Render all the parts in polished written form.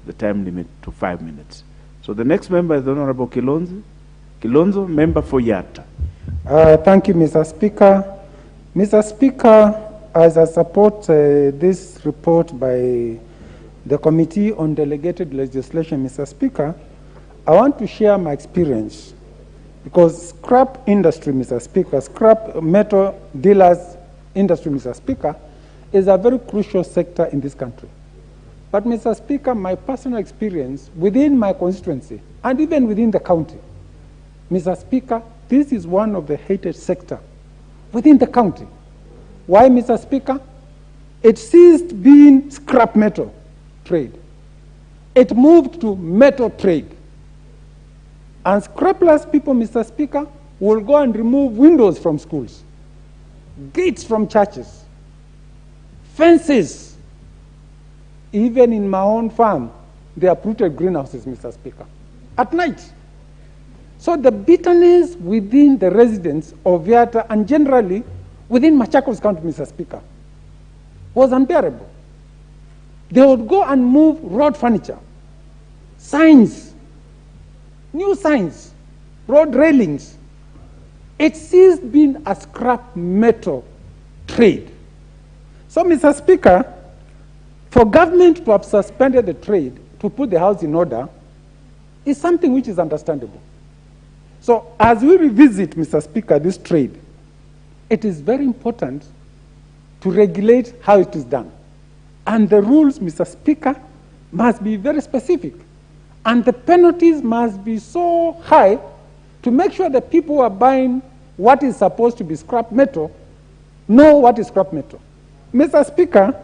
the time limit to 5 minutes. So the next member is the Honorable Kilonzo, member for Yata. Thank you, Mr. Speaker. Mr. Speaker, as I support this report by the Committee on Delegated Legislation, Mr. Speaker, I want to share my experience because scrap industry, Mr. Speaker, scrap metal dealers industry, Mr. Speaker, is a very crucial sector in this country. But, Mr. Speaker, my personal experience within my constituency and even within the county, Mr. Speaker, this is one of the hated sector within the county. Why, Mr. Speaker? It ceased being scrap metal trade. It moved to metal trade. And scrapless people, Mr. Speaker, will go and remove windows from schools, gates from churches, fences. Even in my own farm, they uprooted greenhouses, Mr. Speaker, at night. So the bitterness within the residents of Yata and generally within Machakos County, Mr. Speaker, was unbearable. They would go and move road furniture, signs, new signs, road railings. It ceased being a scrap metal trade. So, Mr. Speaker, for government to have suspended the trade to put the house in order is something which is understandable. So as we revisit, Mr. Speaker, this trade, it is very important to regulate how it is done. And the rules, Mr. Speaker, must be very specific. And the penalties must be so high to make sure that people who are buying what is supposed to be scrap metal know what is scrap metal. Mr. Speaker,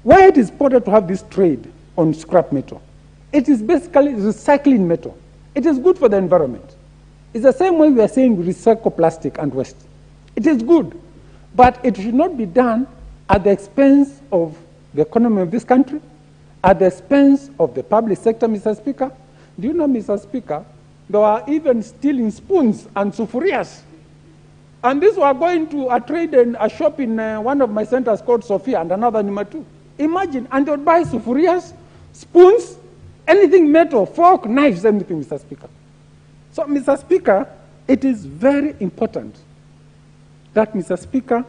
why it is important to have this trade on scrap metal? It is basically recycling metal. It is good for the environment. It's the same way we are saying we recycle plastic and waste. It is good, but it should not be done at the expense of the economy of this country, at the expense of the public sector, Mr. Speaker. Do you know, Mr. Speaker, they are even stealing spoons and sufurias. And these were going to a trade and a shop in one of my centers called Sophia and another number 2. Imagine, and they would buy sufurias, spoons, anything metal, fork, knives, anything, Mr. Speaker. So, Mr. Speaker, it is very important that, Mr. Speaker,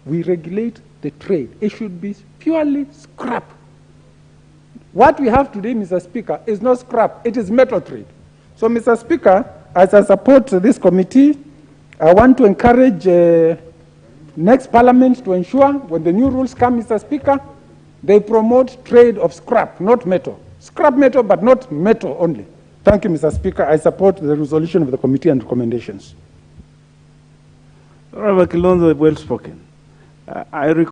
we regulate the trade. It should be purely scrap. What we have today, Mr. Speaker, is not scrap, it is metal trade. So, Mr. Speaker, as I support this committee, I want to encourage next parliament to ensure when the new rules come, Mr. Speaker, they promote trade of scrap, not metal. Scrap metal, but not metal only. Thank you, Mr. Speaker. I support the resolution of the committee and recommendations. Honorable Kilonzo, well spoken. I